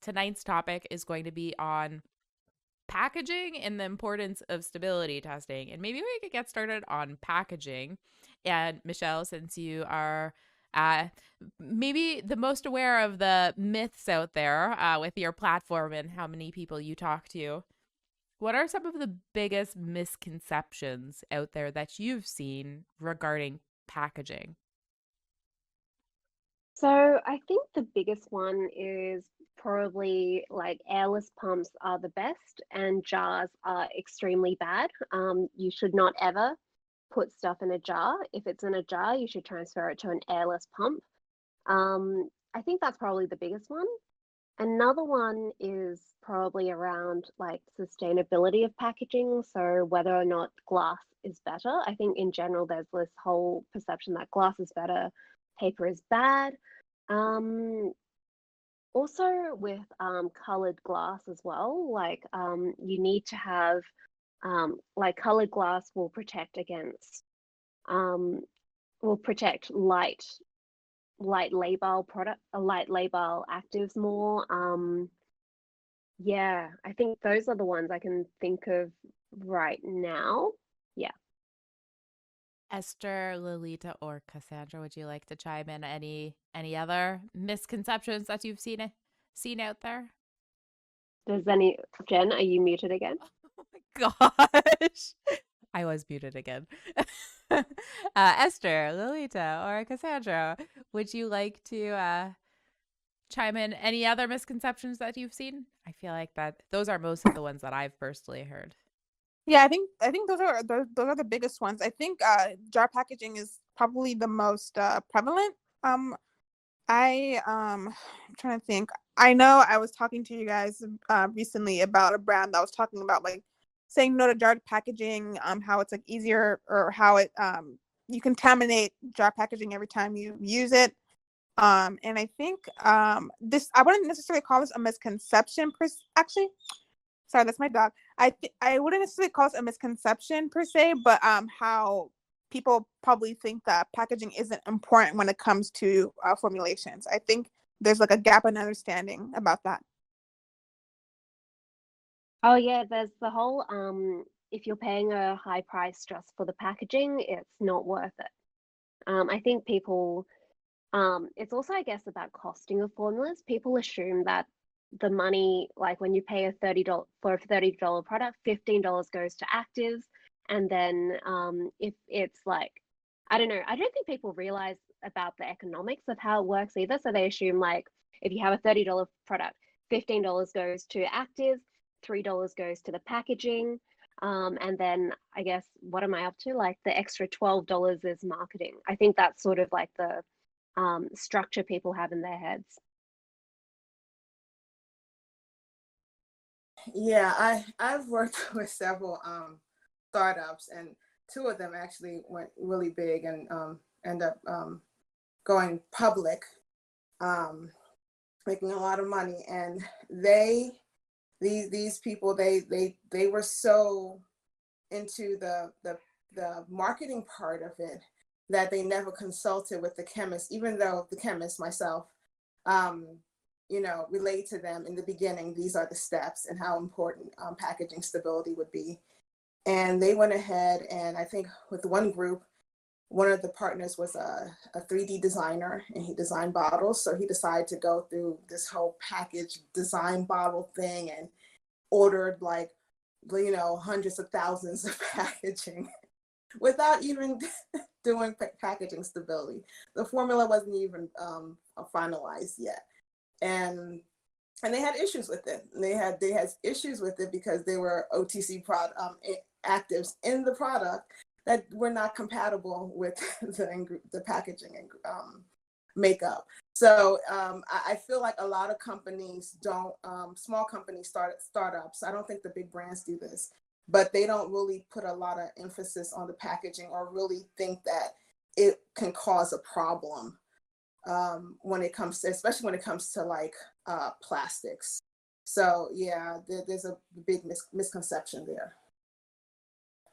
tonight's topic is going to be on packaging and the importance of stability testing. And maybe we could get started on packaging. And Michelle, since you are maybe the most aware of the myths out there with your platform and how many people you talk to, what are some of the biggest misconceptions out there that you've seen regarding packaging? So I think the biggest one is probably like airless pumps are the best and jars are extremely bad. You should not ever put stuff in a jar. If it's in a jar, you should transfer it to an airless pump. I think that's probably the biggest one. Another one is probably around like sustainability of packaging. So whether or not glass is better. I think in general there's this whole perception that glass is better, paper is bad. Um, Also with colored glass as well, like you need to have like colored glass will protect against um, will protect light labile product light labile actives more. Yeah, I think those are the ones I can think of right now. Yeah. Esther, Lalita, or Cassandra, would you like to chime in any other misconceptions that you've seen out there? Does any Jen, are you muted again? Oh my gosh. I was muted again. Esther, Lalita, or Cassandra, would you like to chime in any other misconceptions that you've seen? I feel like that those are most of the ones that I've personally heard. Yeah, I think those are the biggest ones. I think jar packaging is probably the most prevalent. I'm trying to think. I know I was talking to you guys recently about a brand that was talking about like saying no to jar packaging, how it's like easier, or how it you contaminate jar packaging every time you use it. And I think this, I wouldn't necessarily call this a misconception actually. Sorry, that's my dog. I wouldn't necessarily call it a misconception per se, but how people probably think that packaging isn't important when it comes to formulations. I think there's like a gap in understanding about that. Oh yeah, there's the whole if you're paying a high price just for the packaging, it's not worth it. I think people it's also I guess about costing of formulas. People assume that the money, like when you pay a $30 for a $30 product, $15 goes to actives, and then if it's like I don't know, I don't think people realize about the economics of how it works either. So they assume like if you have a $30 product, $15 goes to actives, $3 goes to the packaging. And then I guess what am I up to? Like the extra $12 is marketing. I think that's sort of like the structure people have in their heads. Yeah, I've worked with several startups, and two of them actually went really big and end up going public, making a lot of money. And these people, they were so into the marketing part of it that they never consulted with the chemist, even though the chemist myself, um, relayed to them in the beginning, these are the steps and how important packaging stability would be. And they went ahead, and I think with one group, one of the partners was a 3D designer, and he designed bottles. So he decided to go through this whole package design bottle thing and ordered like, hundreds of thousands of packaging without even doing packaging stability. The formula wasn't even finalized yet. And they had issues with it. They had issues with it because there were OTC actives in the product that were not compatible with the packaging and makeup. So I feel like a lot of companies don't, small companies, startups, I don't think the big brands do this, but they don't really put a lot of emphasis on the packaging or really think that it can cause a problem when it comes to, especially when it comes to like plastics. So yeah, there's a big misconception there.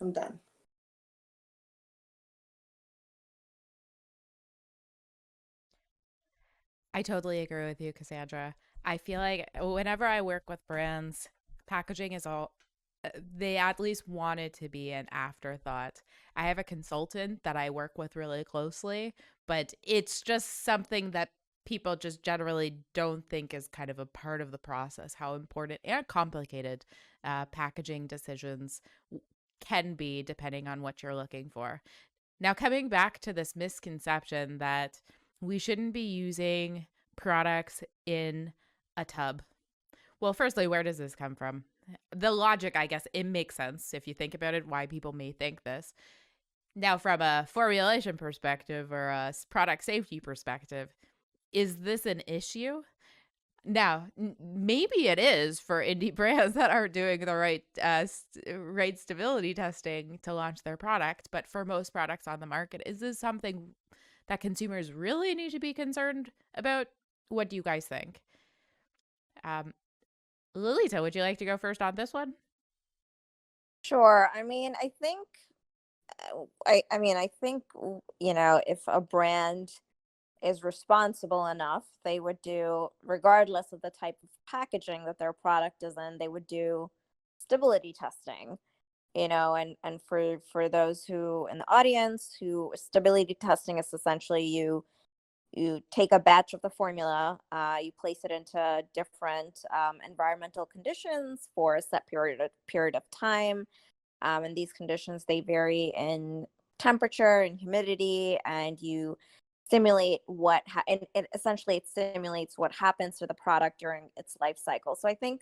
I'm done. I totally agree with you, Cassandra. I feel like whenever I work with brands, packaging is all, they at least want it to be an afterthought. I have a consultant that I work with really closely, but it's just something that people just generally don't think is kind of a part of the process, how important and complicated packaging decisions can be depending on what you're looking for. Now, coming back to this misconception that we shouldn't be using products in a tub. Well, firstly, where does this come from? The logic, I guess, it makes sense if you think about it, why people may think this. Now, from a formulation perspective or a product safety perspective, is this an issue? Now, maybe it is for indie brands that aren't doing the right stability testing to launch their product. But for most products on the market, is this something that consumers really need to be concerned about? What do you guys think? Lalita, would you like to go first on this one? Sure. I mean, I think, I think, if a brand is responsible enough, they would do, regardless of the type of packaging that their product is in, they would do stability testing. And for those who in the audience, who stability testing is essentially you take a batch of the formula, you place it into different environmental conditions for a set period of time. And these conditions, they vary in temperature and humidity, and you simulate and essentially it simulates what happens to the product during its life cycle. So I think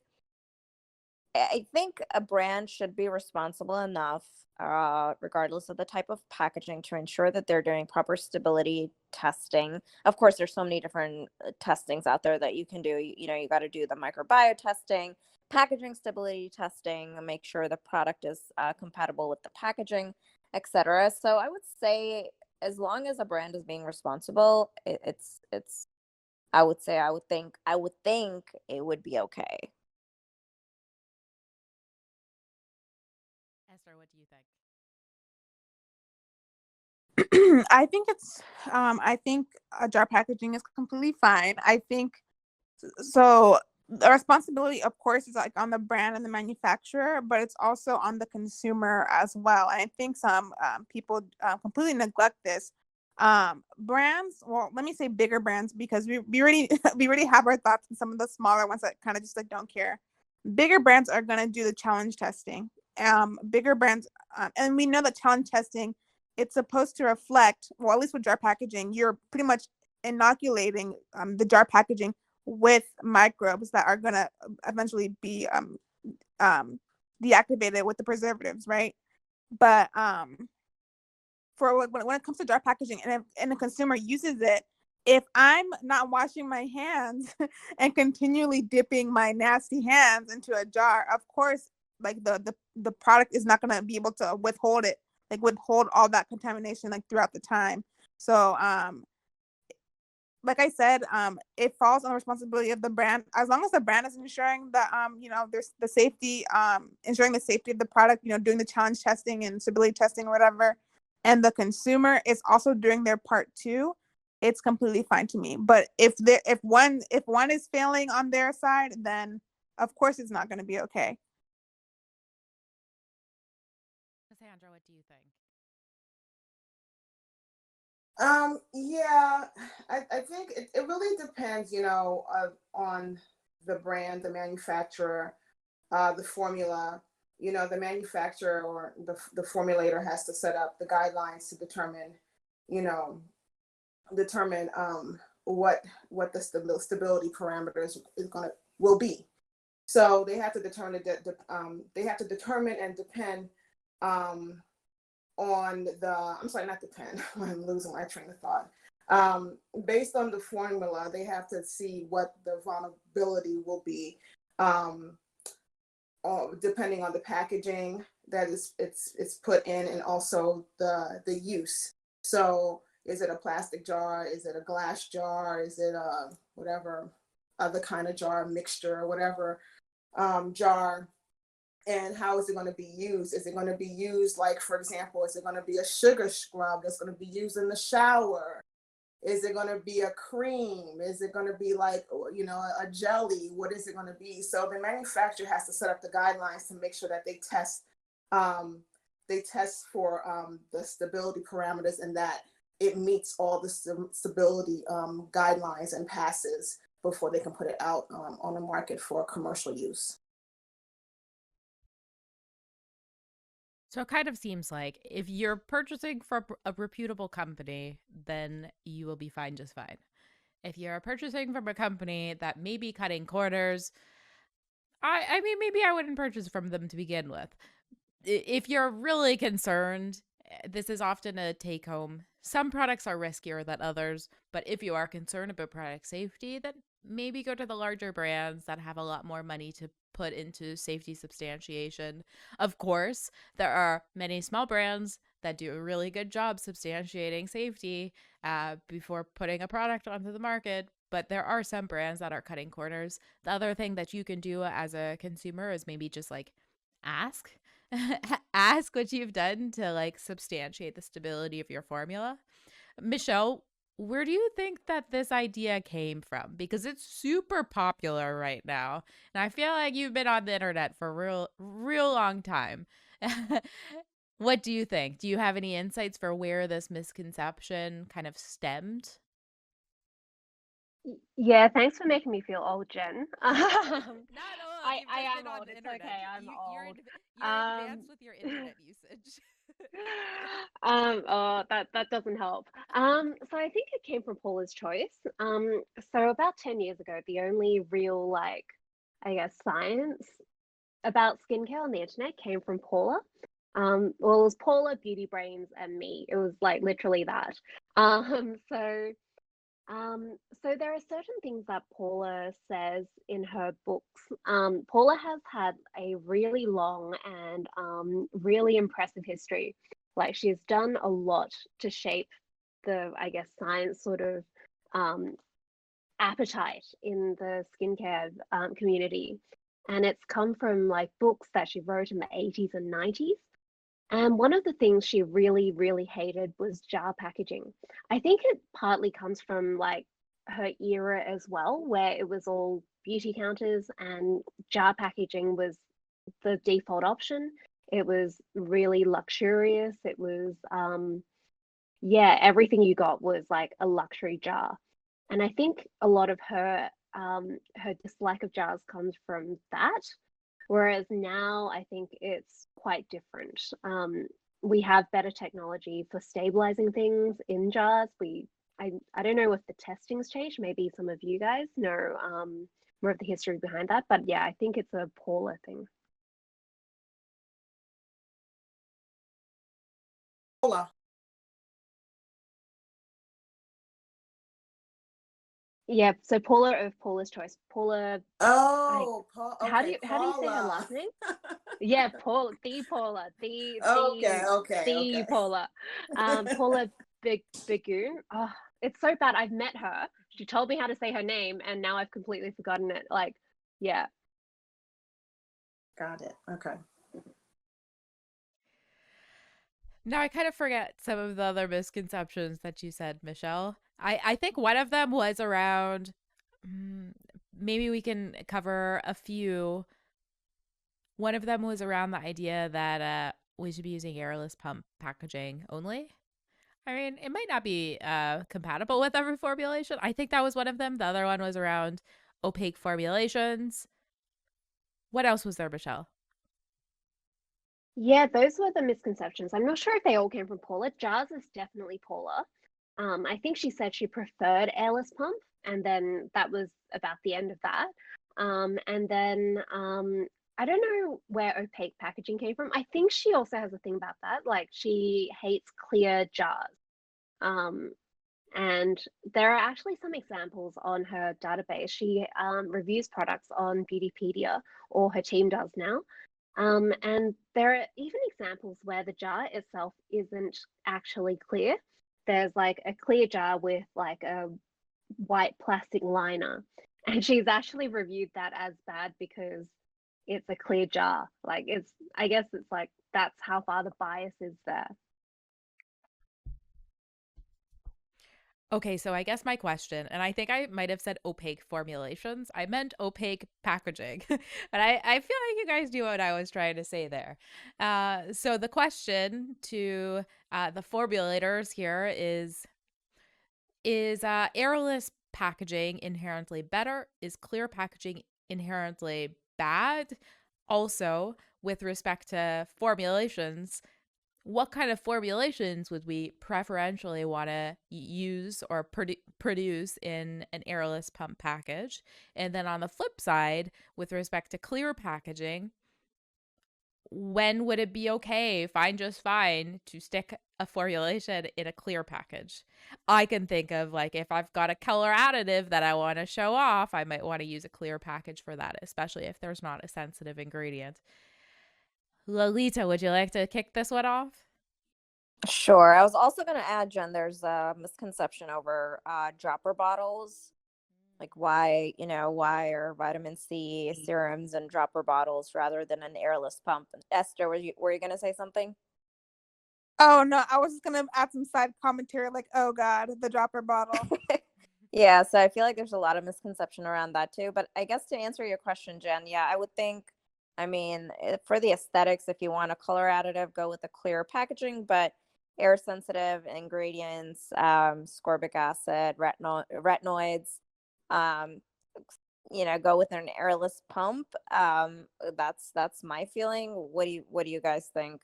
a brand should be responsible enough, regardless of the type of packaging, to ensure that they're doing proper stability testing. Of course, there's so many different testings out there that you can do. You got to do the microbiome testing, packaging stability testing, and make sure the product is compatible with the packaging, etc. So I would say, as long as a brand is being responsible, it's. I would think it would be okay. Esther, what do you think? I think jar packaging is completely fine. I think so. The responsibility, of course, is like on the brand and the manufacturer, but it's also on the consumer as well. And I think some people completely neglect this. Brands, well, let me say bigger brands, because we already we already have our thoughts on some of the smaller ones that kind of just like don't care. Bigger brands are gonna do the challenge testing. Bigger brands, and we know that challenge testing, it's supposed to reflect, well, at least with jar packaging, you're pretty much inoculating the jar packaging with microbes that are going to eventually be deactivated with the preservatives, right? But for when it comes to jar packaging, and the consumer uses it, if I'm not washing my hands and continually dipping my nasty hands into a jar, of course, like the product is not going to be able to withhold it, like withhold all that contamination like throughout the time. So like I said, it falls on the responsibility of the brand, as long as the brand is ensuring that there's the safety, ensuring the safety of the product, doing the challenge testing and stability testing or whatever, and the consumer is also doing their part too. It's completely fine to me. But if one is failing on their side, then of course it's not going to be okay. Cassandra, what do you think? Yeah, I think it really depends, on the brand, the manufacturer, the formula. The manufacturer or the formulator has to set up the guidelines to determine what the stability parameters will be. So they have to determine and depend on I'm sorry, not depend. I'm losing my train of thought. Based on the formula, they have to see what the vulnerability will be, depending on the packaging that it's put in, and also the use. So is it a plastic jar? Is it a glass jar? Is it a whatever other kind of jar, mixture, or whatever jar? And how is it going to be used? Is it going to be used, like, for example, is it going to be a sugar scrub that's going to be used in the shower? Is it going to be a cream? Is it going to be like, you know, a jelly? What is it going to be? So the manufacturer has to set up the guidelines to make sure that they test for the stability parameters and that it meets all the stability guidelines and passes before they can put it out on the market for commercial use. So it kind of seems like if you're purchasing from a reputable company, then you will be fine just fine. If you're purchasing from a company that may be cutting corners, I mean, maybe I wouldn't purchase from them to begin with. If you're really concerned, this is often a take home. Some products are riskier than others, but if you are concerned about product safety, then maybe go to the larger brands that have a lot more money to put into safety substantiation. Of course, there are many small brands that do a really good job substantiating safety before putting a product onto the market. But there are some brands that are cutting corners. The other thing that you can do as a consumer is maybe just like ask ask what you've done to like substantiate the stability of your formula. Michelle, where do you think that this idea came from? Because it's super popular right now, and I feel like you've been on the internet for a real long time. What do you think? Do you have any insights for where this misconception kind of stemmed? Yeah, thanks for making me feel old, Jen. Not old. You've I just am been on old. the It's internet. okay. I'm You're old. advanced with your internet usage. Oh, that doesn't help. So I think it came from Paula's Choice. So about 10 years ago, the only real, like, I guess, science about skincare on the internet came from Paula. Well, it was Paula, Beauty Brains, and me. It was like literally that. Um, so so there are certain things that Paula says in her books. Paula has had a really long and really impressive history. Like she's done a lot to shape the, I guess, science sort of um, appetite in the skincare community. And it's come from like books that she wrote in the 80s and 90s. And one of the things she really, really hated was jar packaging. I think it partly comes from like her era as well, where it was all beauty counters and jar packaging was the default option. It was really luxurious. It was, yeah, everything you got was like a luxury jar. And I think a lot of her dislike of jars comes from that. Whereas now I think it's quite different. We have better technology for stabilizing things in jars. I don't know if the testing's changed. Maybe some of you guys know more of the history behind that. But yeah, I think it's a Paula thing. Paula. Yeah, so Paula of Paula's Choice. Paula. Oh, How do okay, you say her last Paula. name? Yeah, Paula, the Okay. Paula. Paula Begoon. Oh, it's so bad. I've met her. She told me how to say her name, and now I've completely forgotten it. Like, yeah. Got it. Okay. Now I kind of forget some of the other misconceptions that you said, Michelle. I think one of them was around, maybe we can cover a few. One of them was around the idea that we should be using airless pump packaging only. I mean, it might not be compatible with every formulation. I think that was one of them. The other one was around opaque formulations. What else was there, Michelle? Yeah, those were the misconceptions. I'm not sure if they all came from Paula. Jars is definitely Paula. I think she said she preferred airless pump, and then that was about the end of that. And then I don't know where opaque packaging came from. I think she also has a thing about that. Like she hates clear jars. Um, and there are actually some examples on her database. She reviews products on Beautypedia, or her team does now. And there are even examples where the jar itself isn't actually clear. There's like a clear jar with like a white plastic liner. And she's actually reviewed that as bad because it's a clear jar. Like I guess it's like that's how far the bias is there. Okay, so I guess my question, and I think I might have said opaque formulations. I meant opaque packaging. But I feel like you guys knew what I was trying to say there. So the question to the formulators here is airless packaging inherently better? Is clear packaging inherently bad? Also, with respect to formulations, what kind of formulations would we preferentially want to use or produce in an airless pump package? And then on the flip side, with respect to clear packaging, when would it be okay, fine, just fine, to stick a formulation in a clear package? I can think of, like, if I've got a color additive that I want to show off, I might want to use a clear package for that, especially if there's not a sensitive ingredient. Lalita, would you like to kick this one off? Sure. I was also going to add, Jen, there's a misconception over dropper bottles. Like why are vitamin C serums and dropper bottles rather than an airless pump? Esther, were you going to say something? Oh no, I was just gonna add some side commentary like, oh god, the dropper bottle. Yeah, so I feel like there's a lot of misconception around that too. But I guess to answer your question, Jen, yeah, I would think, I mean, for the aesthetics, if you want a color additive, go with a clear packaging, but air sensitive ingredients, scorbic acid, retinoids, um, go with an airless pump. That's my feeling. What do you guys think?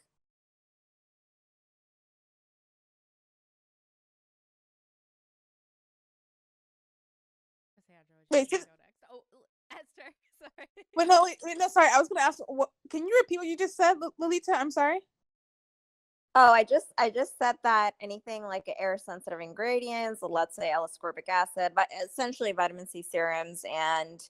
Cassandra, would you Wait, like to go next? Oh, Esther, sorry. wait, no, sorry. I was gonna ask. What? Can you repeat what you just said, Lolita? I'm sorry. Oh, I just said that anything like air sensitive ingredients, let's say L-ascorbic acid, but essentially vitamin C serums and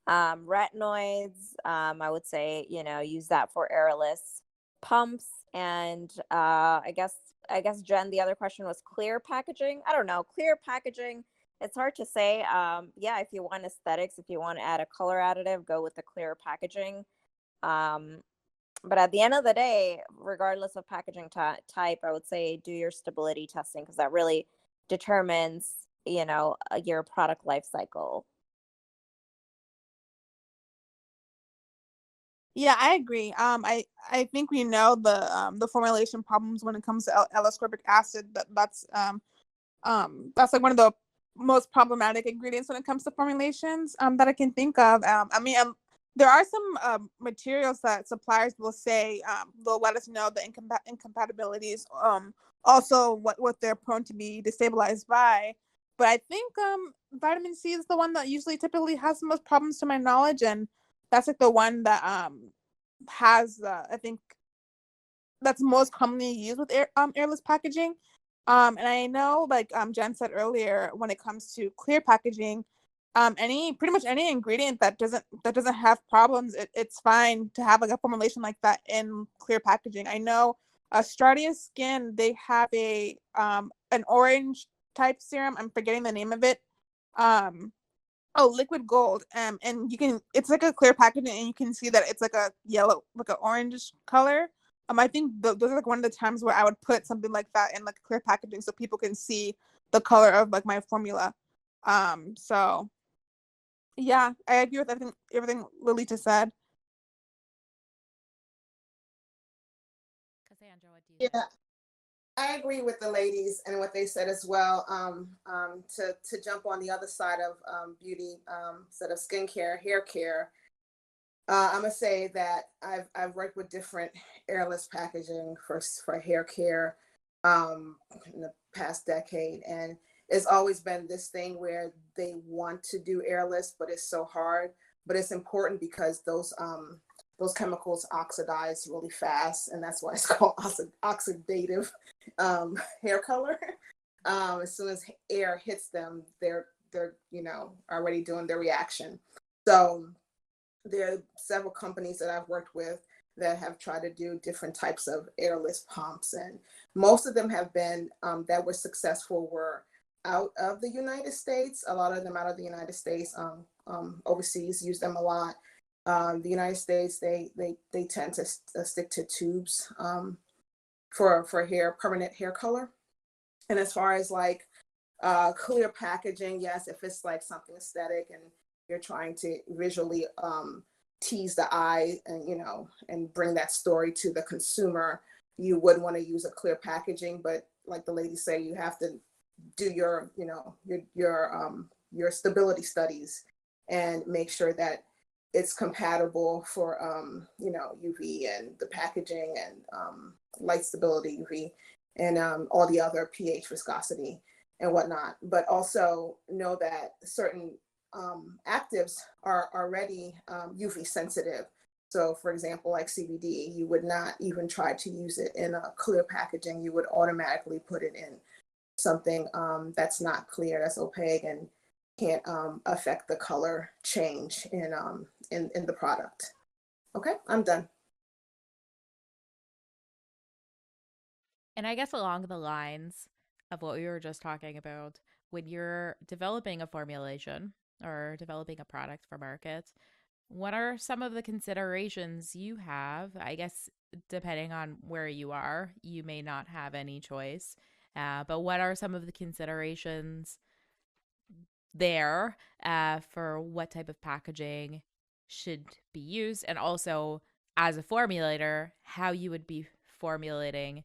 retinoids. I would say use that for airless pumps. And I guess Jen, the other question was clear packaging. I don't know, clear packaging. It's hard to say. Yeah, if you want aesthetics, if you want to add a color additive, go with the clear packaging. Um, but at the end of the day, regardless of packaging type, I would say do your stability testing because that really determines, your product life cycle. Yeah, I agree. I think we know the formulation problems when it comes to L-ascorbic acid. That's like one of the most problematic ingredients when it comes to formulations that I can think of. There are some materials that suppliers will say they'll let us know the incompatibilities. Also, what they're prone to be destabilized by. But I think vitamin C is the one that usually typically has the most problems to my knowledge, and that's like the one that has I think that's most commonly used with airless packaging. And I know, like Jen said earlier, when it comes to clear packaging, pretty much any ingredient that doesn't have problems, it's fine to have like a formulation like that in clear packaging. I know Stratia Skin, they have an orange type serum. I'm forgetting the name of it. Um, Oh, liquid gold. And it's like a clear packaging, and you can see that it's like a yellow, like an orange color. I think those are like one of the times where I would put something like that in like clear packaging so people can see the color of like my formula. So yeah, I agree with everything Lolita said. Cassandra, what do you think? Yeah, I agree with the ladies and what they said as well. To jump on the other side of beauty, sort of skincare, hair care. I'm gonna say that I've worked with different airless packaging for hair care in the past decade, and it's always been this thing where they want to do airless, but it's so hard. But it's important because those chemicals oxidize really fast, and that's why it's called oxidative hair color. As soon as air hits them, they're already doing their reaction. So there are several companies that I've worked with that have tried to do different types of airless pumps, and most of them have been that were successful were out of the United States. A lot of them out of the United States. Overseas use them a lot. The United States, they tend to stick to tubes for hair, permanent hair color. And as far as like Clear packaging, yes, if it's like something aesthetic and you're trying to visually tease the eye and, you know, and bring that story to the consumer, you would want to use a clear packaging. But like the ladies say, you have to do your, you know, your stability studies and make sure that it's compatible for, you know, UV and the packaging and light stability UV and all the other pH, viscosity and whatnot. But also know that certain actives are already UV sensitive. So for example, like CBD, you would not even try to use it in a clear packaging. You would automatically put it in something that's not clear, that's opaque, and can't affect the color change in the product. Okay, I'm done. And I guess along the lines of what we were just talking about, when you're developing a formulation or developing a product for market, what are some of the considerations you have? I guess depending on where you are, you may not have any choice. But what are some of the considerations there for what type of packaging should be used? And also, as a formulator, how you would be formulating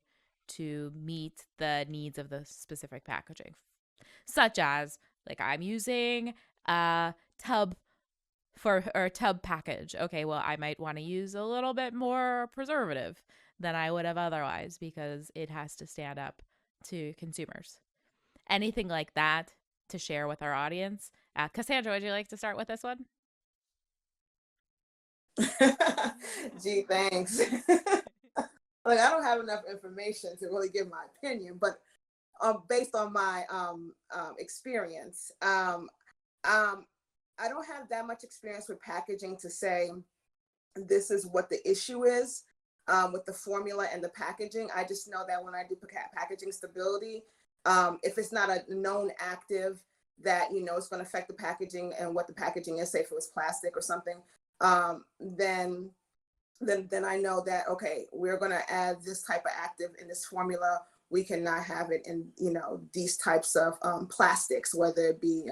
to meet the needs of the specific packaging. Such as, like, I'm using a tub package. Okay, well, I might want to use a little bit more preservative than I would have otherwise because it has to stand up to consumers. Anything like that to share with our audience? Cassandra, would you like to start with this one? Gee, thanks. Like, I don't have enough information to really give my opinion, but based on my experience, I don't have that much experience with packaging to say this is what the issue is with the formula and the packaging. I just know that when I do packaging stability, if it's not a known active that, you know, it's going to affect the packaging and what the packaging is, say if it was plastic or something, then I know that, okay, we're going to add this type of active in this formula. We cannot have it in, you know, these types of plastics, whether it be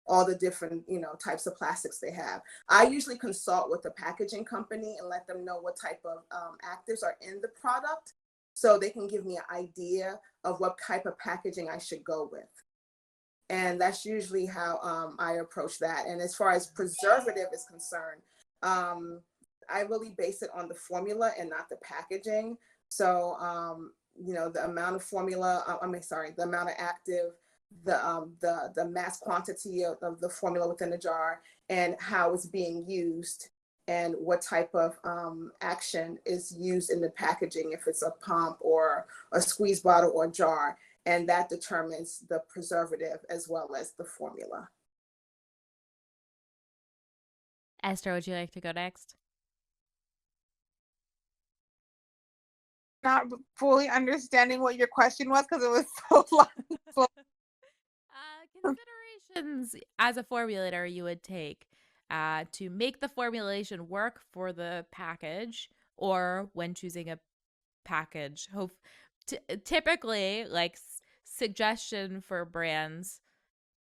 all the different, you know, types of plastics they have. I usually consult with the packaging company and let them know what type of actives are in the product so they can give me an idea of what type of packaging I should go with. And that's usually how I approach that. And as far as preservative is concerned, I really base it on the formula and not the packaging. So, you know, the amount of formula, the amount of active, the mass quantity of the formula within the jar and how it's being used and what type of action is used in the packaging, if it's a pump or a squeeze bottle or jar. And that determines the preservative as well as the formula. Esther, would you like to go next? Not fully understanding what your question was because it was so long. Considerations as a formulator you would take to make the formulation work for the package or when choosing a package. Typically, like suggestion for brands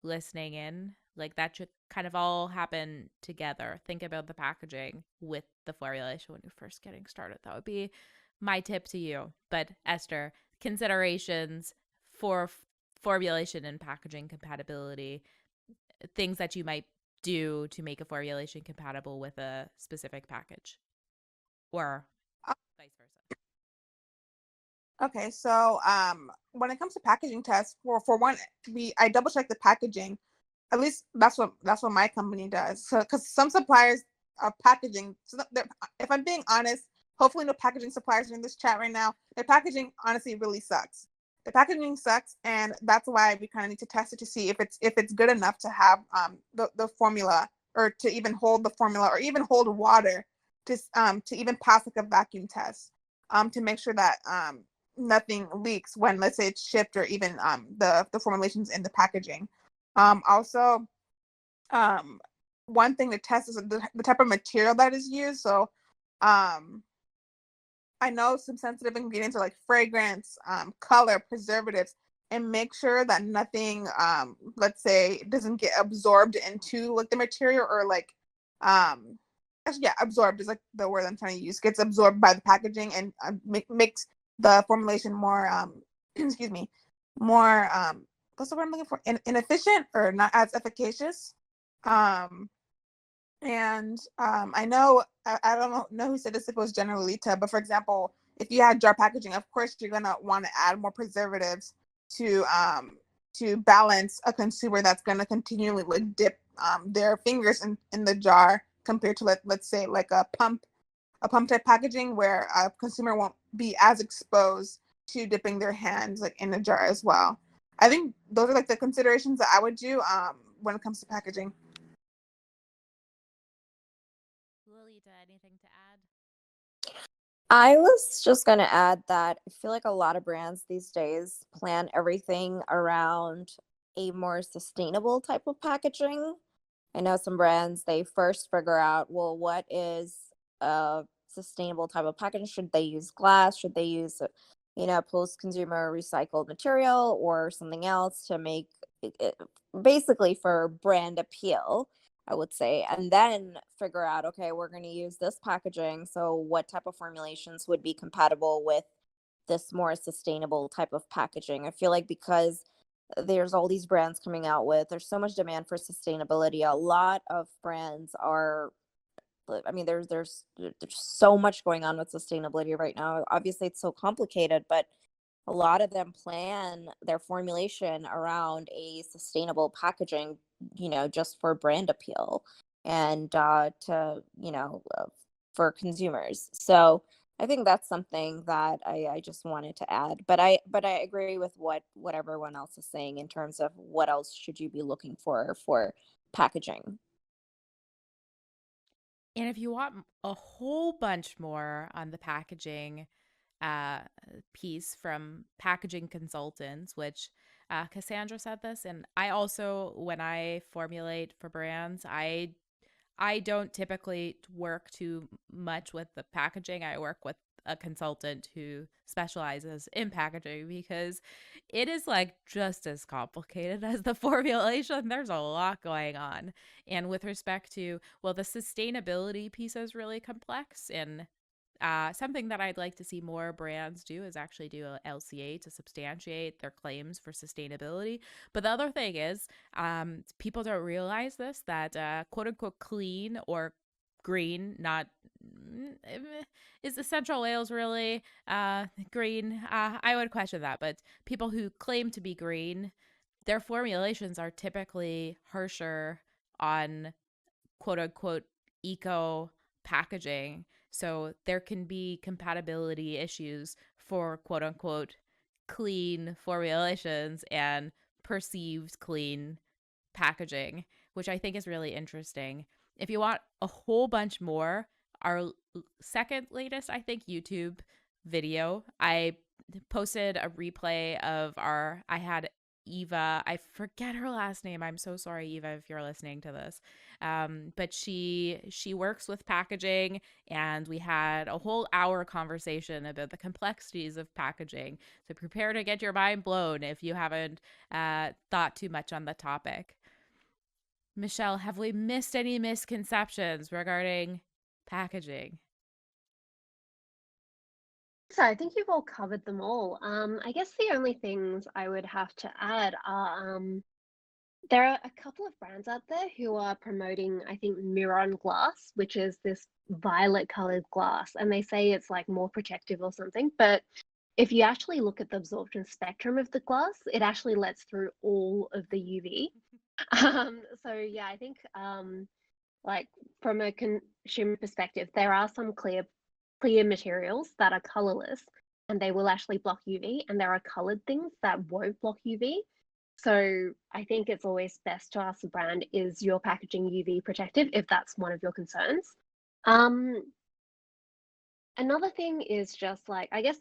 listening in, like that should kind of all happen together. Think about the packaging with the formulation when you're first getting started. That would be my tip to you. But Esther, considerations for formulation and packaging compatibility, things that you might do to make a formulation compatible with a specific package or vice versa. Okay, so when it comes to packaging tests, for one, I double check the packaging. At least that's what my company does. So because some suppliers are packaging, so if I'm being honest, hopefully no packaging suppliers are in this chat right now. Their packaging honestly really sucks. The packaging sucks, and that's why we kind of need to test it to see if it's good enough to have the formula or to even hold the formula or even hold water to even pass like a vacuum test to make sure that nothing leaks when, let's say, it's shipped or even the formulations in the packaging. Also, one thing to test is the type of material that is used. So I know some sensitive ingredients are like fragrance, color, preservatives, and make sure that nothing, let's say, doesn't get absorbed into like the material, or like, actually, yeah, absorbed is like the word I'm trying to use. Gets absorbed by the packaging and makes the formulation more, excuse me, more, what's the word I'm looking for? Inefficient or not as efficacious. I know, I don't know who said this, if it was Jenna Lalita, but for example, if you had jar packaging, of course you're gonna want to add more preservatives to balance a consumer that's gonna continually like dip their fingers in the jar, compared to let's say like a pump type packaging, where a consumer won't be as exposed to dipping their hands like in a jar as well. I think those are like the considerations that I would do when it comes to packaging. Lalita, anything to add? I was just going to add that I feel like a lot of brands these days plan everything around a more sustainable type of packaging. I know some brands, they first figure out, well, what is a sustainable type of packaging? Should they use glass? Should they use, post-consumer recycled material or something else to make it basically for brand appeal, I would say, and then figure out, okay, we're going to use this packaging. So what type of formulations would be compatible with this more sustainable type of packaging? I feel like because there's all these brands coming out with, there's so much demand for sustainability. A lot of brands are, I mean, there's so much going on with sustainability right now. Obviously, it's so complicated, but a lot of them plan their formulation around a sustainable packaging, just for brand appeal and for consumers. So I think that's something that I just wanted to add. But I agree with what everyone else is saying in terms of what else should you be looking for packaging. And if you want a whole bunch more on the packaging piece from packaging consultants, which Cassandra said this, and I also, when I formulate for brands, I don't typically work too much with the packaging. I work with a consultant who specializes in packaging, because it is like just as complicated as the formulation. There's a lot going on. And with respect to, well, the sustainability piece is really complex, and something that I'd like to see more brands do is actually do a LCA to substantiate their claims for sustainability. But the other thing is, people don't realize this, that quote unquote clean or green, not is essential oils really green? I would question that, but people who claim to be green, their formulations are typically harsher on quote unquote eco packaging. So there can be compatibility issues for quote unquote clean formulations and perceived clean packaging, which I think is really interesting. If you want a whole bunch more, our second latest, I think, YouTube video, I posted a replay of I had Eva, I forget her last name. I'm so sorry, Eva, if you're listening to this. But she works with packaging, and we had a whole hour conversation about the complexities of packaging. So prepare to get your mind blown if you haven't thought too much on the topic. Michelle, have we missed any misconceptions regarding packaging? So I think you've all covered them all. I guess the only things I would have to add are there are a couple of brands out there who are promoting, I think, Miron glass, which is this violet colored glass, and they say it's like more protective or something. But if you actually look at the absorption spectrum of the glass, it actually lets through all of the UV. So yeah, I think like from a consumer perspective, there are some clear materials that are colorless and they will actually block UV, and there are colored things that won't block UV. So I think it's always best to ask the brand, is your packaging UV protective, if that's one of your concerns. Another thing is just like, I guess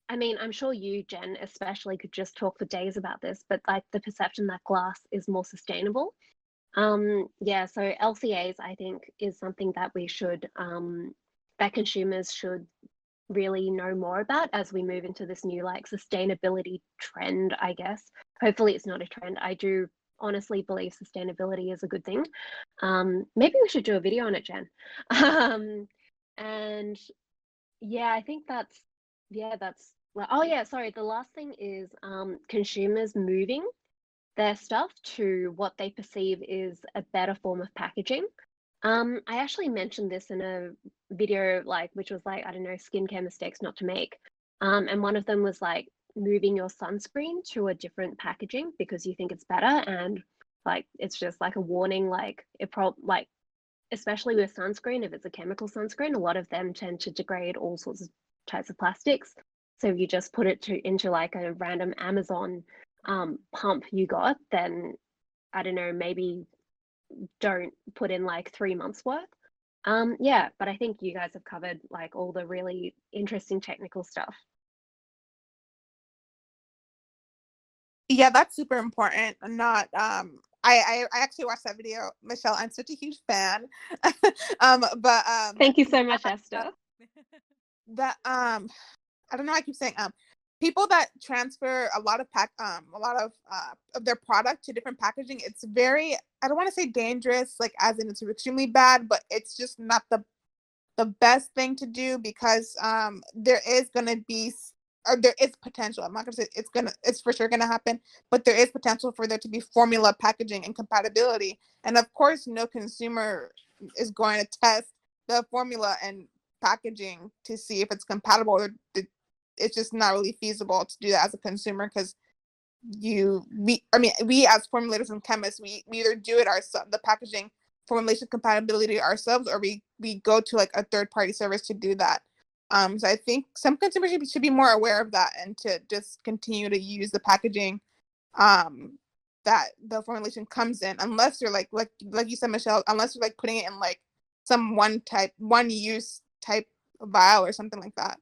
I mean, I'm sure you, Jen, especially could just talk for days about this, but like the perception that glass is more sustainable. Yeah, so LCAs, I think, is something that we should, that consumers should really know more about as we move into this new like sustainability trend, I guess. Hopefully it's not a trend. I do honestly believe sustainability is a good thing. Maybe we should do a video on it, Jen. And yeah, I think that's well, oh yeah, sorry. The last thing is consumers moving their stuff to what they perceive is a better form of packaging. I actually mentioned this in a video, like, which was like, I don't know, skincare mistakes not to make. And one of them was like moving your sunscreen to a different packaging because you think it's better. And like, it's just like a warning, like, like, especially with sunscreen, if it's a chemical sunscreen, a lot of them tend to degrade all sorts of types of plastics. So if you just put it into like a random Amazon pump you got, then I don't know, maybe don't put in like 3 months worth. Yeah, but I think you guys have covered like all the really interesting technical stuff. Yeah, that's super important. Not I actually watched that video, Michelle. I'm such a huge fan. But Thank you so much, Esther. That I don't know, I keep saying people that transfer a lot of their product to different packaging, it's very, I don't want to say dangerous, like as in it's extremely bad, but it's just not the best thing to do because there is going to be, or there is potential. I'm not going to say it's for sure going to happen, but there is potential for there to be formula packaging incompatibility. And of course, no consumer is going to test the formula and packaging to see if it's compatible, or it's just not really feasible to do that as a consumer because we as formulators and chemists, we either do it ourselves, the packaging formulation compatibility ourselves, or we go to like a third party service to do that. So I think some consumers should be more aware of that and to just continue to use the packaging that the formulation comes in, unless you're like you said, Michelle, unless you're like putting it in like some one use type vial or something like that.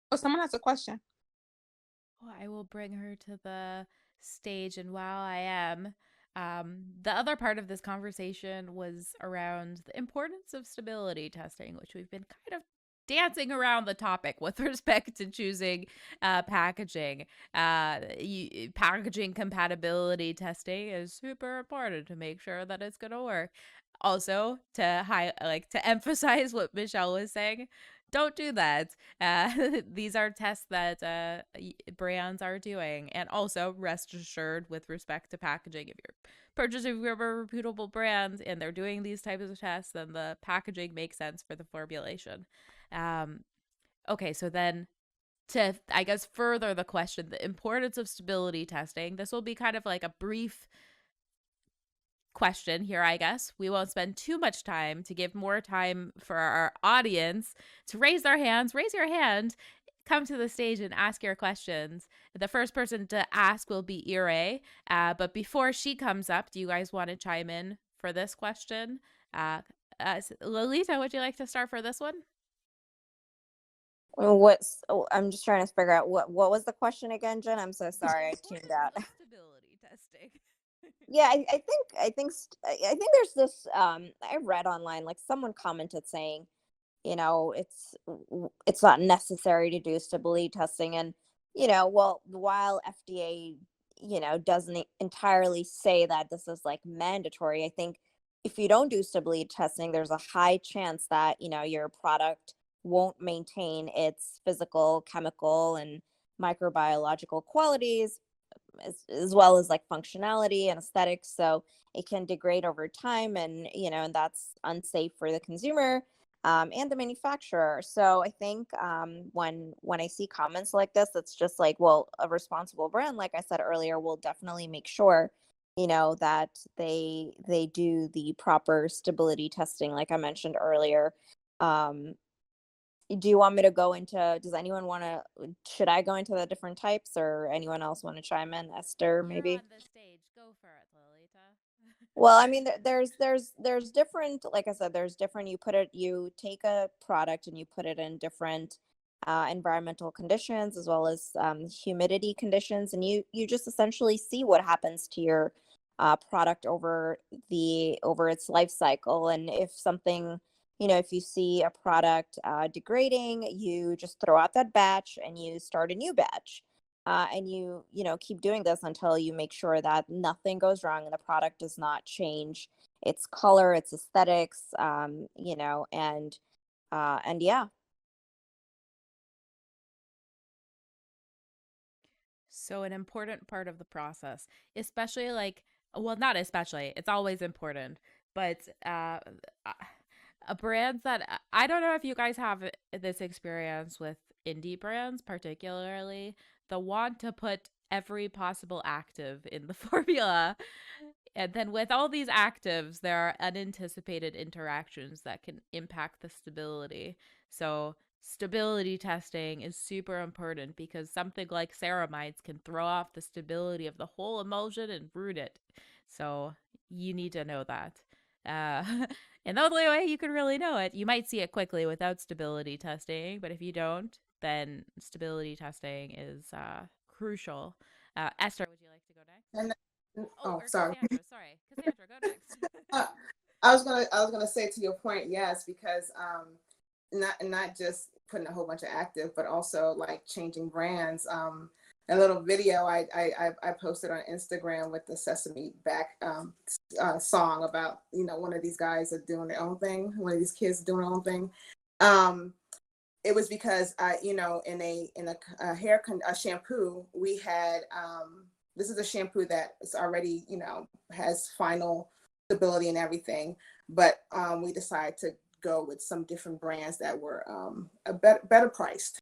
Oh, someone has a question. Well, I will bring her to the stage, and while I am, the other part of this conversation was around the importance of stability testing, which we've been kind of dancing around the topic with respect to choosing packaging. Packaging compatibility testing is super important to make sure that it's going to work. Also, to emphasize what Michelle was saying, don't do that. These are tests that brands are doing. And also, rest assured with respect to packaging, if you're purchasing from a reputable brand and they're doing these types of tests, then the packaging makes sense for the formulation. Okay, so then to, I guess, further the question, the importance of stability testing, this will be kind of like a brief question here, I guess. We won't spend too much time to give more time for our audience to raise their hands. Raise your hand, come to the stage and ask your questions. The first person to ask will be Iyer. But before she comes up, do you guys want to chime in for this question? Lalita, would you like to start for this one? I'm just trying to figure out what was the question again, Jen? I'm so sorry, I tuned out. Stability testing. Yeah, I think there's this I read online, like someone commented saying, it's not necessary to do stability testing, and well, while FDA doesn't entirely say that this is like mandatory, I think if you don't do stability testing, there's a high chance that your product won't maintain its physical, chemical, and microbiological qualities, as well as like functionality and aesthetics. So it can degrade over time, and and that's unsafe for the consumer and the manufacturer. So I think when I see comments like this, it's just like, well, a responsible brand, like I said earlier, will definitely make sure that they do the proper stability testing, like I mentioned earlier. Do you want me to go into, should I go into the different types, or anyone else want to chime in? Esther, maybe? You're on the stage. Go for it, Lalita. Well, I mean, there's different, like I said, there's different, you take a product and you put it in different environmental conditions, as well as humidity conditions, and you just essentially see what happens to your product over its life cycle. And if something if you see a product degrading, you just throw out that batch and you start a new batch. And keep doing this until you make sure that nothing goes wrong and the product does not change its color, its aesthetics, and yeah. So an important part of the process, especially not especially, it's always important, but brands that I don't know if you guys have this experience with indie brands, particularly, the want to put every possible active in the formula. And then with all these actives, there are unanticipated interactions that can impact the stability. So stability testing is super important because something like ceramides can throw off the stability of the whole emulsion and ruin it. So you need to know that. And the only way you can really know it, you might see it quickly without stability testing, but if you don't, then stability testing is crucial. Esther, would you like to go next? Oh, Or sorry. Cassandra, sorry. Cassandra, go next. I was gonna say to your point, yes, because not just putting a whole bunch of active, but also like changing brands. A little video I posted on Instagram with the Sesame Back song about one of these guys are doing their own thing, one of these kids doing their own thing. It was because in a hair shampoo we had this is a shampoo that is already has final stability and everything, but we decided to go with some different brands that were a better priced,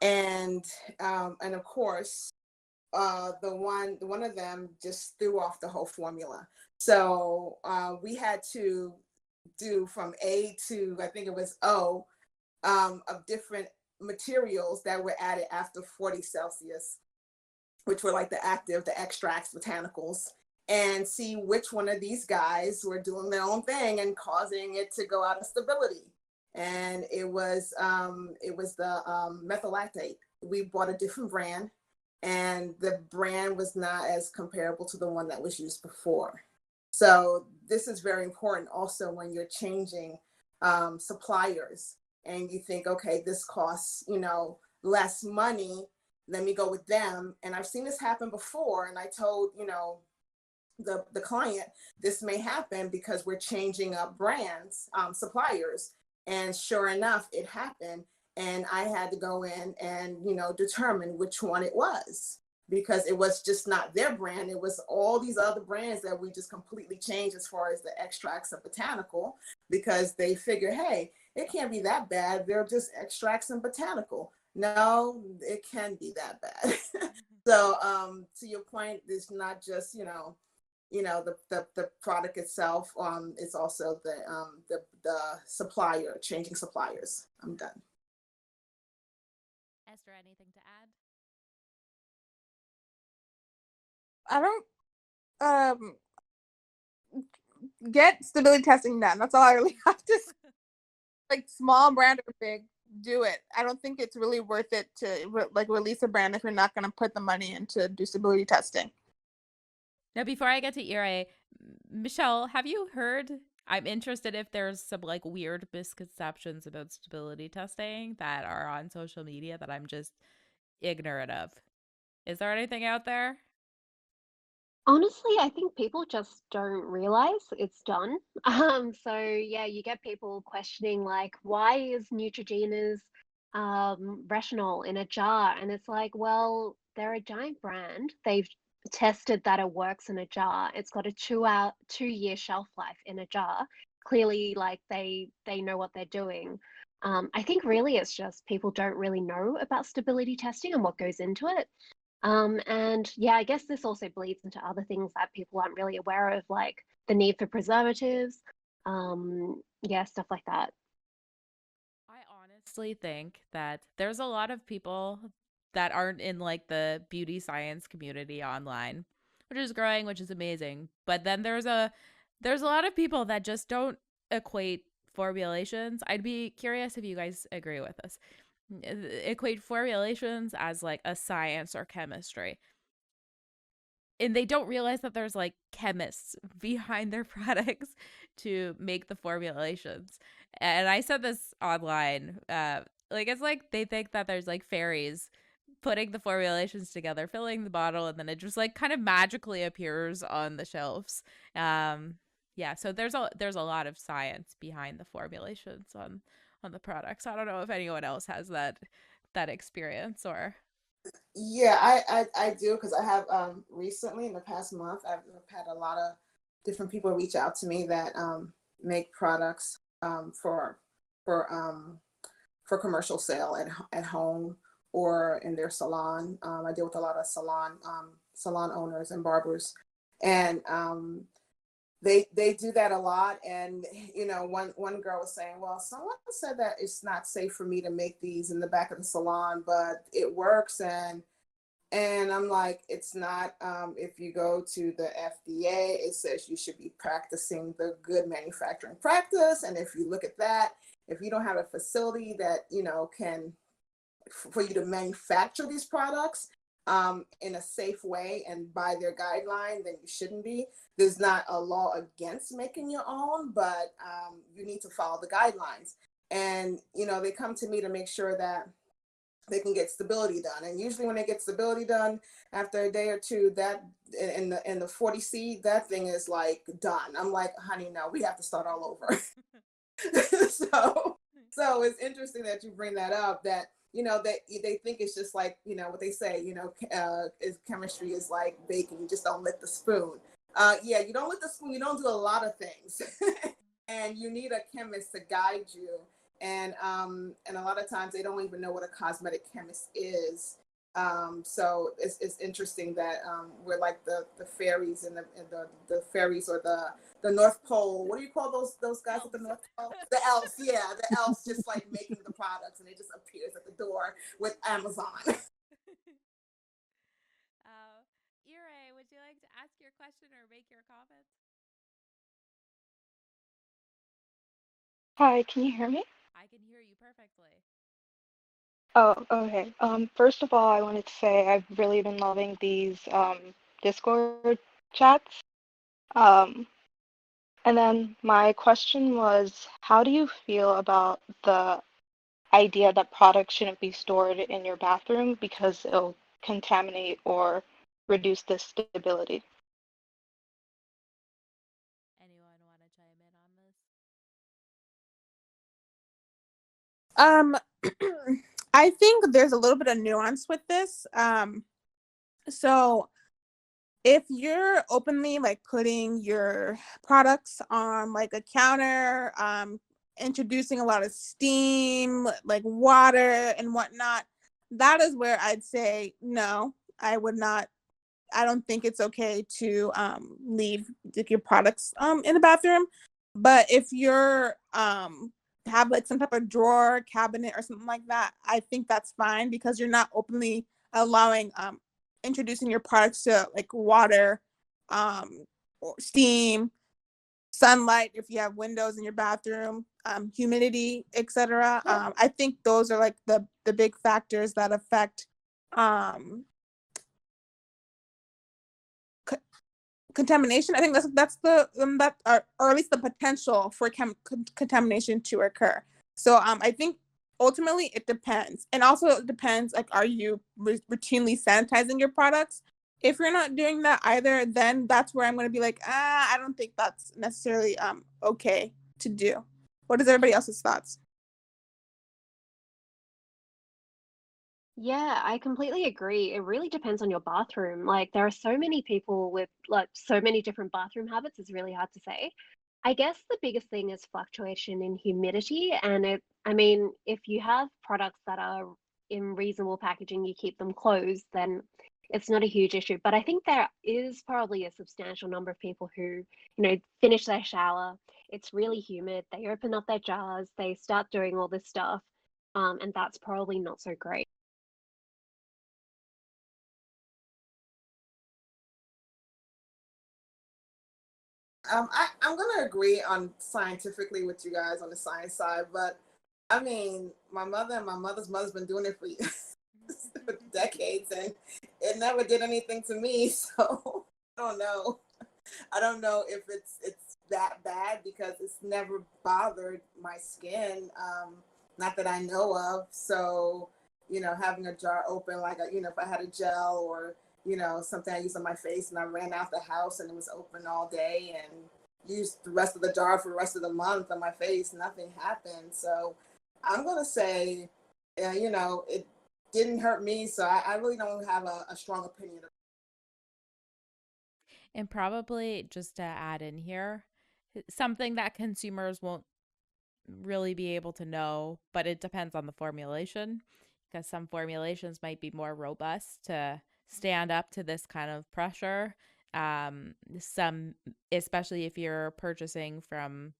and of course one of them just threw off the whole formula. So we had to do from A to I think it was O of different materials that were added after 40 Celsius, which were like the active, the extracts, botanicals, and see which one of these guys were doing their own thing and causing it to go out of stability. And it was the methyl lactate. We bought a different brand, and the brand was not as comparable to the one that was used before. So this is very important also when you're changing suppliers and you think, okay, this costs less money, let me go with them. And I've seen this happen before, and I told the client this may happen because we're changing up brands, suppliers, and sure enough it happened. And I had to go in and determine which one it was, because it was just not their brand. It was all these other brands that we just completely changed as far as the extracts of botanical, because they figure, hey, it can't be that bad, they're just extracts and botanical. No, it can be that bad. So to your point, it's not just the product itself. It's also the supplier, changing suppliers. I'm done. Esther, anything to add? I don't get stability testing done. That's all I really have to say. Like small brand or big, do it. I don't think it's really worth it to release a brand if you're not going to put the money into do stability testing. Now, before I get to Iyer, Michelle, have you heard? I'm interested if there's some weird misconceptions about stability testing that are on social media that I'm just ignorant of. Is there anything out there? Honestly, I think people just don't realize it's done. So yeah, you get people questioning why is Neutrogena's Retinol in a jar? And it's like, well, they're a giant brand. They've tested that it works in a jar. It's got a 2-year shelf life in a jar. Clearly, they know what they're doing. I think really it's just people don't really know about stability testing and what goes into it. And yeah, I guess this also bleeds into other things that people aren't really aware of, like the need for preservatives, stuff like that. I honestly think that there's a lot of people that aren't in the beauty science community online, which is growing, which is amazing. But then there's a lot of people that just don't equate formulations. I'd be curious if you guys agree with this. Equate formulations as a science or chemistry, and they don't realize that there's chemists behind their products to make the formulations. And I said this online. Like, it's like they think that there's like fairies putting the formulations together, filling the bottle, and then it just like kind of magically appears on the shelves. Yeah, so there's a lot of science behind the formulations on the products. I don't know if anyone else has that experience or. Yeah, I do, because I have recently in the past month I've had a lot of different people reach out to me that make products for commercial sale at home or in their salon. I deal with a lot of salon owners and barbers, and they do that a lot. And one girl was saying, well, someone said that it's not safe for me to make these in the back of the salon, but it works. And I'm like, it's not. If you go to the FDA, it says you should be practicing the good manufacturing practice. And if you look at that, if you don't have a facility that can for you to manufacture these products in a safe way and by their guideline, then you shouldn't be. There's not a law against making your own, but you need to follow the guidelines. And they come to me to make sure that they can get stability done. And usually when they get stability done after a day or two, that in the 40C, that thing is like done. I'm like, honey, no, we have to start all over. So it's interesting that you bring that up, that that they think it's just like what they say, is chemistry is like baking, you just don't lick the spoon. Yeah, you don't lick the spoon, you don't do a lot of things. And you need a chemist to guide you. And a lot of times they don't even know what a cosmetic chemist is. So it's interesting that we're like the fairies and the fairies, or the North Pole. What do you call those guys at the North Pole? The elves, yeah, the elves, just like making the products, and it just appears at the door with Amazon. Iyer, would you like to ask your question or make your comment? Hi, can you hear me? I can hear you perfectly. Oh, okay. First of all, I wanted to say I've really been loving these Discord chats. Um, and then my question was, how do you feel about the idea that products shouldn't be stored in your bathroom because it'll contaminate or reduce the stability? Anyone want to chime in on this? I think there's a little bit of nuance with this. So if you're openly like putting your products on like a counter, introducing a lot of steam, like water and whatnot, that is where I'd say no, I would not. I don't think it's okay to leave like, your products in the bathroom. But if you're have like some type of drawer, cabinet, or something like that, I think that's fine, because you're not openly allowing introducing your products to like water, or steam, sunlight if you have windows in your bathroom, humidity, etc. I think those are like the big factors that affect contamination. I think that's the that or at least the potential for contamination to occur. So I think ultimately it depends, and also it depends, like, are you routinely sanitizing your products? If you're not doing that either, then that's where I'm going to be like, I don't think that's necessarily okay to do. What is everybody else's thoughts? Yeah, I completely agree. It really depends on your bathroom. Like, there are so many people with like so many different bathroom habits, it's really hard to say. I guess the biggest thing is fluctuation in humidity. And I mean, if you have products that are in reasonable packaging, you keep them closed, then it's not a huge issue. But I think there is probably a substantial number of people who, finish their shower, it's really humid, they open up their jars, they start doing all this stuff, and that's probably not so great. I'm gonna agree on scientifically with you guys on the science side, but I mean, my mother and my mother's mother's been doing it for for decades, and it never did anything to me. So I don't know. I don't know if it's that bad because it's never bothered my skin, not that I know of. So, having a jar open, like, if I had a gel or, something I use on my face and I ran out the house and it was open all day and used the rest of the jar for the rest of the month on my face, nothing happened. So I'm going to say, it didn't hurt me. So I really don't have a strong opinion. And probably just to add in here, something that consumers won't really be able to know, but it depends on the formulation, because some formulations might be more robust to stand up to this kind of pressure. Some, especially if you're purchasing from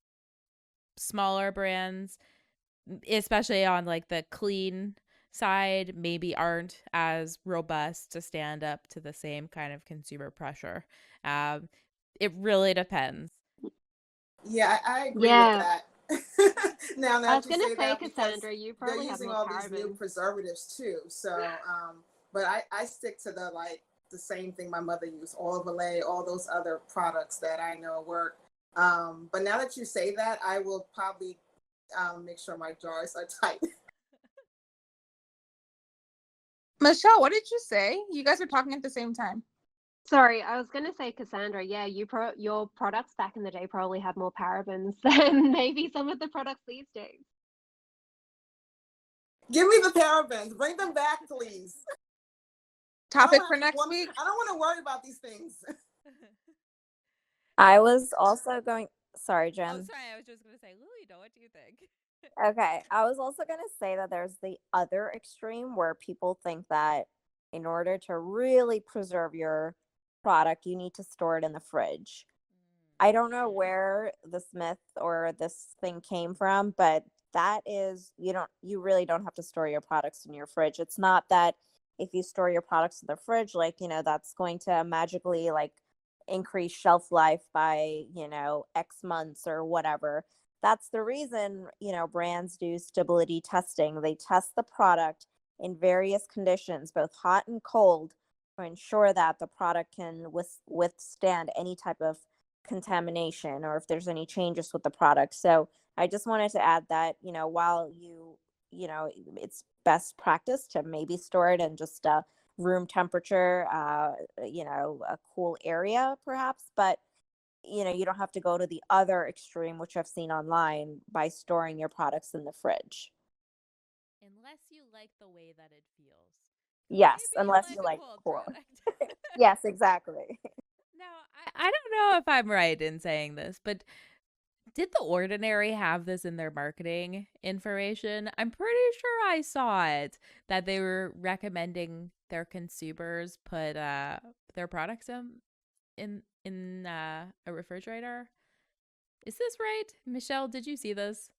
smaller brands, especially on like the clean side, maybe aren't as robust to stand up to the same kind of consumer pressure. It really depends. Yeah, I agree with Yeah. that. now I that was you gonna say say, that, because Cassandra, you they're probably have using more all these new parabens. preservatives too. So, but I stick to the same thing my mother used, Olio Gel, all those other products that I know work. But now that you say that, I will probably make sure my jars are tight. Michelle, what did you say? You guys were talking at the same time. Sorry, I was gonna say, Cassandra, yeah, your products back in the day probably had more parabens than maybe some of the products these days. Give me the parabens. Bring them back, please. Topic for next week. I don't want to worry about these things. I was also going, sorry, Jen. Oh, sorry. I was just going to say, Lalita, what do you think? Okay. I was also going to say that there's the other extreme where people think that in order to really preserve your product, you need to store it in the fridge. I don't know where this myth or this thing came from, but that is, you really don't have to store your products in your fridge. It's not that if you store your products in the fridge, like, that's going to magically like increase shelf life by, X months or whatever. That's the reason, brands do stability testing. They test the product in various conditions, both hot and cold, to ensure that the product can withstand any type of contamination or if there's any changes with the product. So I just wanted to add that, while it's best practice to maybe store it in just a room temperature, a cool area perhaps, but you don't have to go to the other extreme, which I've seen online, by storing your products in the fridge. Unless you like the way that it feels. Yes, Maybe unless you like cool. Yes, exactly. Now, I don't know if I'm right in saying this, but did The Ordinary have this in their marketing information? I'm pretty sure I saw it, that they were recommending their consumers put their products in a refrigerator. Is this right? Michelle, did you see this?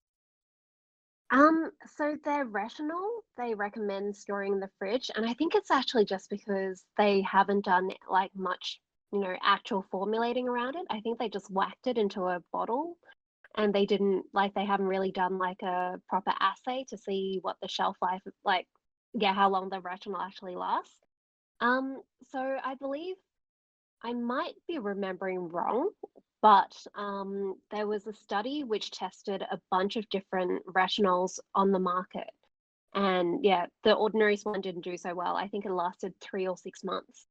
So their rationale, they recommend storing in the fridge, and I think it's actually just because they haven't done like much, actual formulating around it. I think they just whacked it into a bottle, and they haven't really done like a proper assay to see what the shelf life, like, yeah, how long the retinol actually lasts. So I believe I might be remembering wrong, but there was a study which tested a bunch of different retinols on the market. And yeah, the Ordinary's one didn't do so well. I think it lasted 3 or 6 months.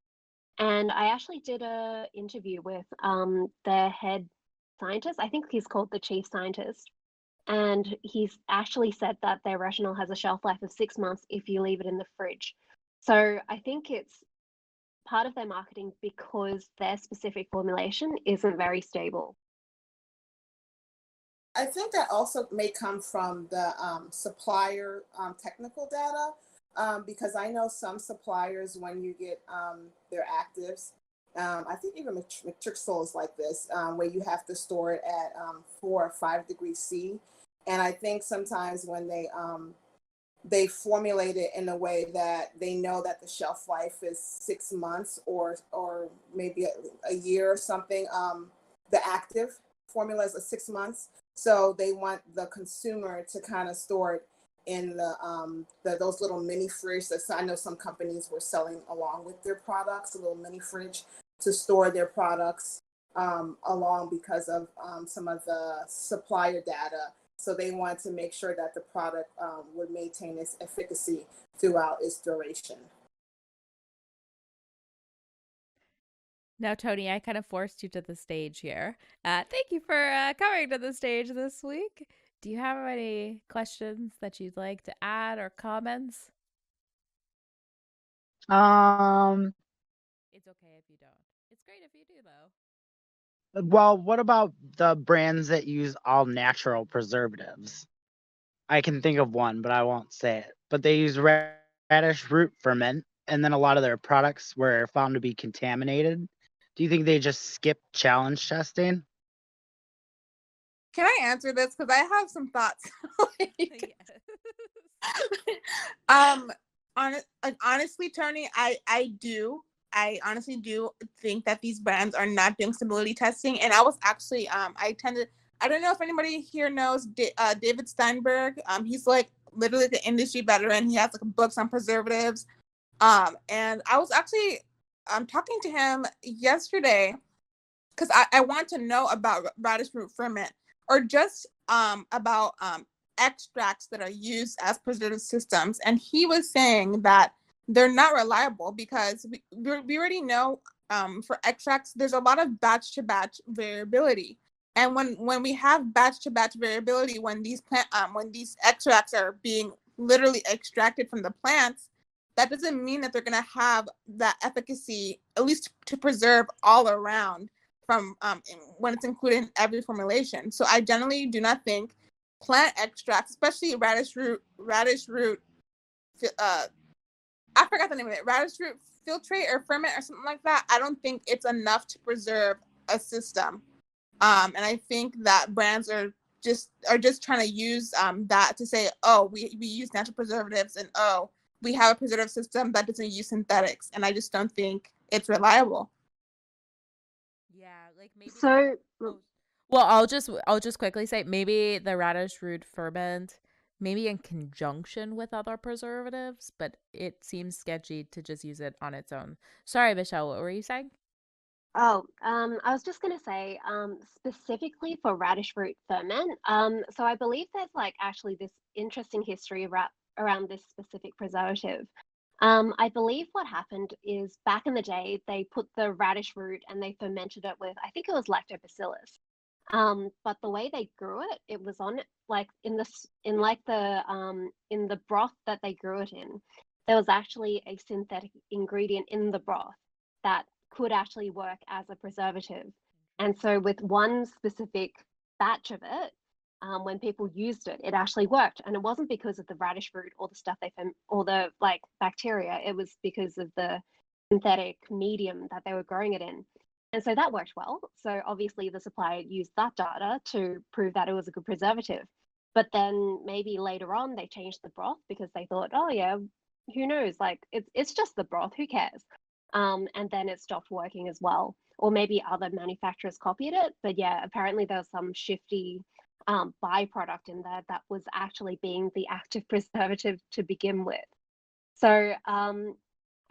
And I actually did a interview with their head scientist. I think he's called the chief scientist. And he's actually said that their retinol has a shelf life of 6 months if you leave it in the fridge. So I think it's part of their marketing because their specific formulation isn't very stable. I think that also may come from the supplier technical data, because I know some suppliers, when you get their actives, I think even Matrixol is like this, where you have to store it at 4 or 5 degrees C. And I think sometimes when they formulate it in a way that they know that the shelf life is 6 months or maybe a year or something. The active formula is 6 months, so they want the consumer to kind of store it in those little mini fridge that I know some companies were selling along with their products, a little mini fridge to store their products. along because of some of the supplier data. So they wanted to make sure that the product would maintain its efficacy throughout its duration. Now, Tony, I kind of forced you to the stage here. Thank you for coming to the stage this week. Do you have any questions that you'd like to add or comments? It's okay if you don't. It's great if you do, though. Well, what about the brands that use all natural preservatives? I can think of one, but I won't say it. But they use radish root ferment, and then a lot of their products were found to be contaminated. Do you think they just skipped challenge testing? Can I answer this? Because I have some thoughts. Honestly, Tony, I honestly do think that these brands are not doing stability testing. And I was actually, I don't know if anybody here knows David Steinberg. He's like literally the industry veteran. He has like books on preservatives. And I was actually talking to him yesterday because I want to know about radish root ferment, or just about extracts that are used as preservative systems. And he was saying that they're not reliable because we already know for extracts, there's a lot of batch to batch variability. And when we have batch to batch variability, when these extracts are being literally extracted from the plants, that doesn't mean that they're going to have that efficacy, at least to preserve all around from when it's included in every formulation. So I generally do not think plant extracts, especially radish root, I forgot the name of it, radish root filtrate or ferment or something like that. I don't think it's enough to preserve a system. And I think that brands are just trying to use that to say, oh, we use natural preservatives, and oh, we have a preservative system that doesn't use synthetics. And I just don't think it's reliable. Yeah, like maybe. So, well, I'll just quickly say maybe the radish root ferment, maybe in conjunction with other preservatives, but it seems sketchy to just use it on its own. Sorry, Michelle, what were you saying? I was just going to say, specifically for radish root ferment, so I believe there's like actually this interesting history around this specific preservative. I believe what happened is back in the day, they put the radish root and they fermented it with, I think it was lactobacillus. But the way they grew it, it was on like in the broth that they grew it in, there was actually a synthetic ingredient in the broth that could actually work as a preservative. And so with one specific batch of it, when people used it, it actually worked. And it wasn't because of the radish root or the stuff or the like bacteria. It was because of the synthetic medium that they were growing it in. And so that worked well. So obviously the supplier used that data to prove that it was a good preservative. But then maybe later on they changed the broth because they thought, oh yeah, who knows? Like it's just the broth, who cares? And then it stopped working as well. Or maybe other manufacturers copied it. But yeah, apparently there was some shifty byproduct in there that was actually being the active preservative to begin with. So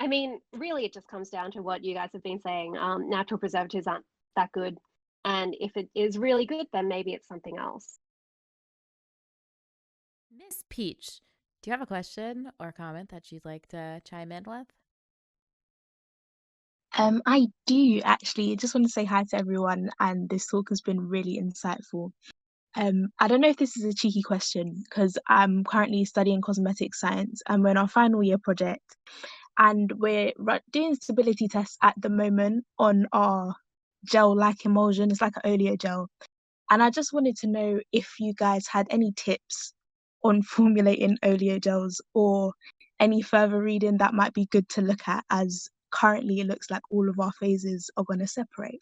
I mean, really, it just comes down to what you guys have been saying. Natural preservatives aren't that good. And if it is really good, then maybe it's something else. Miss Peach, do you have a question or comment that you'd like to chime in with? I do actually. Just want to say hi to everyone, and this talk has been really insightful. I don't know if this is a cheeky question because I'm currently studying cosmetic science and we're in our final year project, and we're doing stability tests at the moment on our gel-like emulsion. It's like an Olio Gel, and I just wanted to know if you guys had any tips on formulating Olio Gels or any further reading that might be good to look at, as currently it looks like all of our phases are going to separate.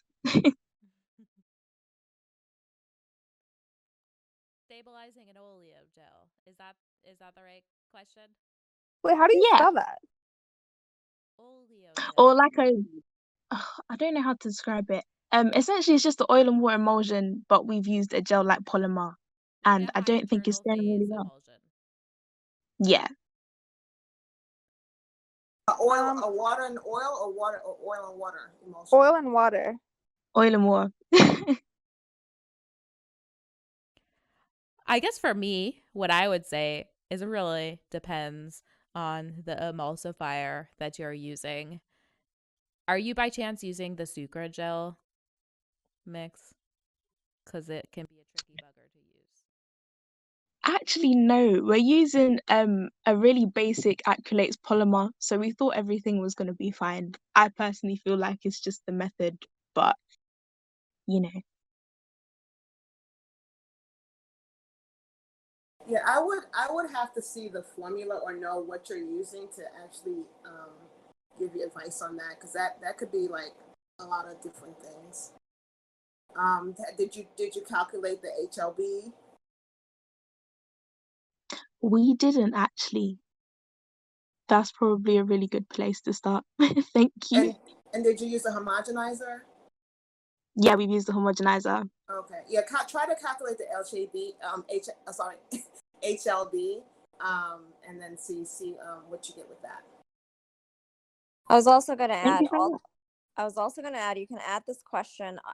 Stabilizing an oleo gel. Is that the right question? Wait, how do you Yeah, spell that? Oleo gel. or like I don't know how to describe it. Essentially it's just the oil and water emulsion, but we've used a gel-like polymer, Like and a I high don't think it's internal done really phase well. emulsion. Yeah. Water and oil, or oil and water emulsion? Oil and water. Oil and water. I guess for me, what I would say is it really depends on the emulsifier that you're using. Are you by chance using the sucra gel mix? Because it can be a tricky bugger to use. Actually, no, we're using a really basic acrylates polymer, so we thought everything was going to be fine. I personally feel like it's just the method, but you know. Yeah, I would have to see the formula or know what you're using to actually give you advice on that, because that could be like a lot of different things. Did you calculate the HLB? We didn't actually. That's probably a really good place to start. Thank you. And did you use a homogenizer? Yeah, we've used the homogenizer. Okay. Yeah. Try to calculate the LHB, HLB, and then see what you get with that. I was also going to Thank add you so much. you can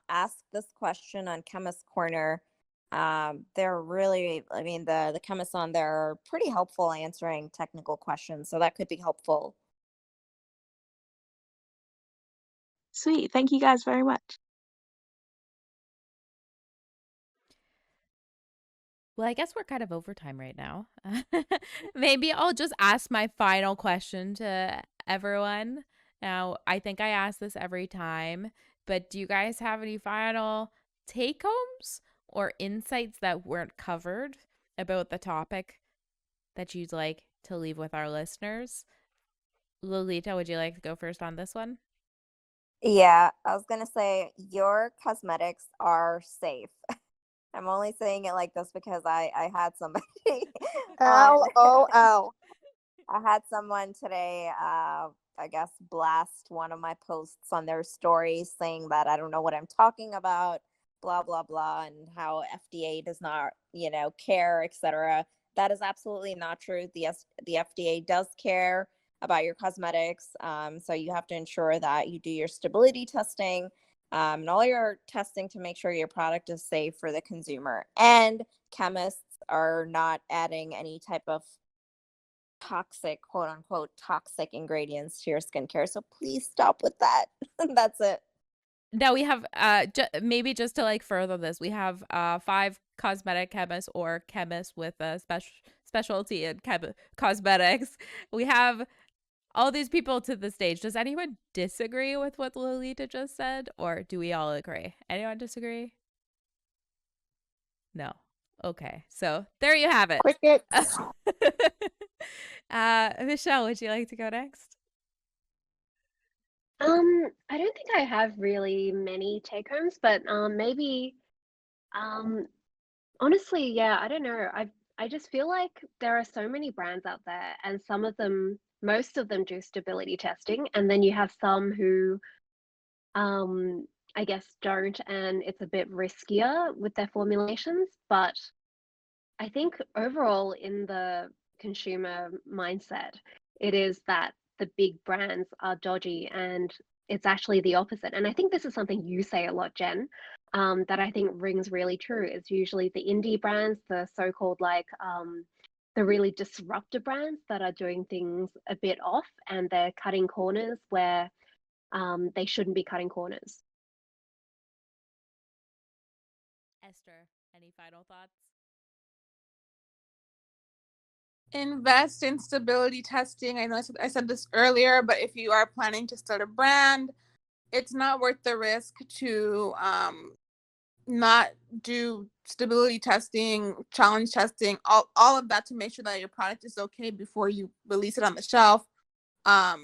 ask this question on Chemist Corner. They're really, I mean, the chemists on there are pretty helpful answering technical questions, so that could be helpful. Sweet. Thank you guys very much. Well, I guess we're kind of overtime right now. Maybe I'll just ask my final question to everyone. Now, I think I ask this every time, but do you guys have any final take homes or insights that weren't covered about the topic that you'd like to leave with our listeners? Lalita, would you like to go first on this one? Yeah, I was going to say your cosmetics are safe. I'm only saying it like this because I had somebody LOL. I had someone today, I guess, blast one of my posts on their stories saying that I don't know what I'm talking about, blah, blah, blah, and how FDA does not, care, etc. That is absolutely not true. The FDA does care about your cosmetics. So you have to ensure that you do your stability testing and all your testing to make sure your product is safe for the consumer. And chemists are not adding any type of toxic, quote unquote, toxic ingredients to your skincare. So please stop with that. That's it. Now we have maybe just to like further this, we have 5 cosmetic chemists or chemists with a specialty in cosmetics. We have all these people to the stage. Does anyone disagree with what Lalita just said, or do we all agree? Anyone disagree? No. Okay, so there you have it. Crickets. Michelle, would you like to go next? I don't think I have really many take homes, but maybe honestly, yeah, I don't know. I just feel like there are so many brands out there, and most of them do stability testing, and then you have some who I guess don't, and it's a bit riskier with their formulations. But I think overall, in the consumer mindset, it is that the big brands are dodgy, and it's actually the opposite. And I think this is something you say a lot, Jen, that I think rings really true. It's usually the indie brands, the so-called the really disruptive brands that are doing things a bit off, and they're cutting corners where they shouldn't be cutting corners. Esther, any final thoughts? Invest in stability testing. I know I said this earlier, but if you are planning to start a brand, it's not worth the risk to not do stability testing, challenge testing, all of that to make sure that your product is okay before you release it on the shelf. I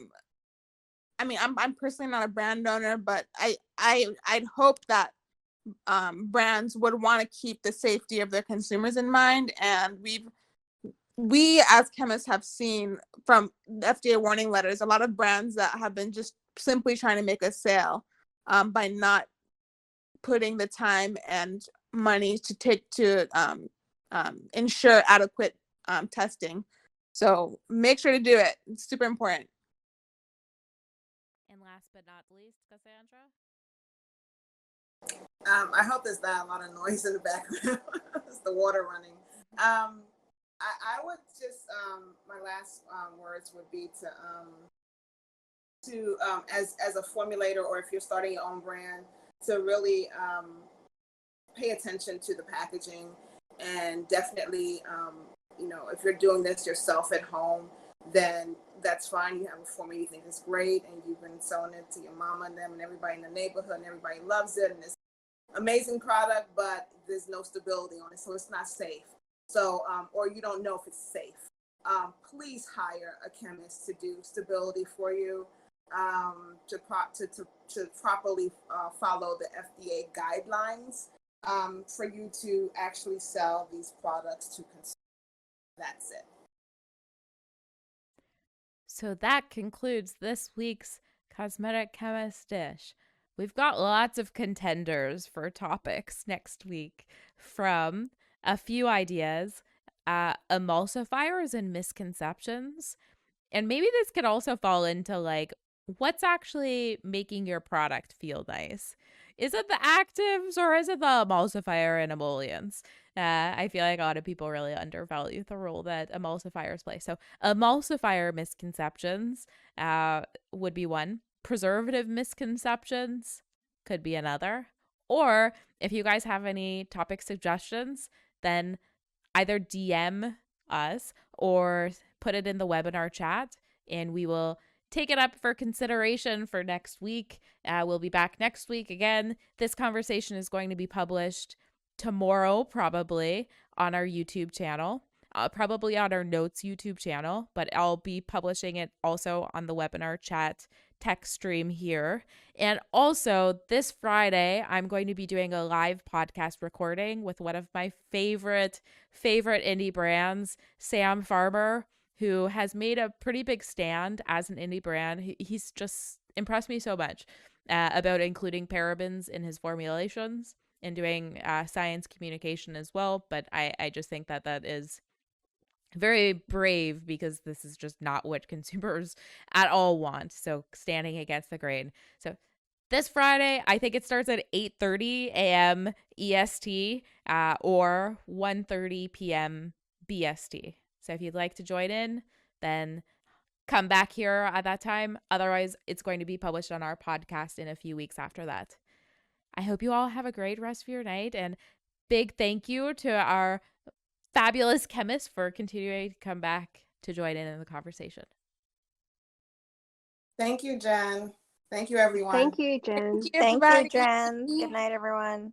mean, I'm personally not a brand owner, but I'd hope that brands would want to keep the safety of their consumers in mind, and we as chemists have seen from FDA warning letters a lot of brands that have been just simply trying to make a sale by not putting the time and money to take to ensure adequate testing. So make sure to do it. It's super important. And last but not least, Cassandra? I hope there's not a lot of noise in the background. It's the water running. I would just my last words would be to as a formulator, or if you're starting your own brand, to really pay attention to the packaging, and definitely if you're doing this yourself at home, then that's fine. You have a formula you think is great, and you've been selling it to your mama and them and everybody in the neighborhood, and everybody loves it, and it's amazing product, but there's no stability on it, so it's not safe. So, or you don't know if it's safe. Please hire a chemist to do stability for you, to properly follow the FDA guidelines, for you to actually sell these products to consumers. That's it. So that concludes this week's Cosmetic Chemist Dish. We've got lots of contenders for topics next week, from a few ideas, emulsifiers and misconceptions. And maybe this could also fall into like, what's actually making your product feel nice? Is it the actives or is it the emulsifier and emollients? I feel like a lot of people really undervalue the role that emulsifiers play. So emulsifier misconceptions would be one. Preservative misconceptions could be another. Or if you guys have any topic suggestions, then either DM us or put it in the webinar chat, and we will take it up for consideration for next week. We'll be back next week again. This conversation is going to be published tomorrow, probably on our YouTube channel, probably on our notes YouTube channel, but I'll be publishing it also on the webinar chat text stream here. And also this Friday, I'm going to be doing a live podcast recording with one of my favorite indie brands, Sam Farmer, who has made a pretty big stand as an indie brand. He's just impressed me so much about including parabens in his formulations and doing science communication as well. But I just think that is very brave, because this is just not what consumers at all want. So standing against the grain. So this Friday, I think it starts at 8:30 a.m. EST or 1:30 p.m. BST. So if you'd like to join in, then come back here at that time. Otherwise, it's going to be published on our podcast in a few weeks after that. I hope you all have a great rest of your night, and big thank you to our fabulous chemists for continuing to come back to join in the conversation. Thank you, Jen. Thank you, everyone. Thank you, Jen. Thank you, Jen. Good night, everyone.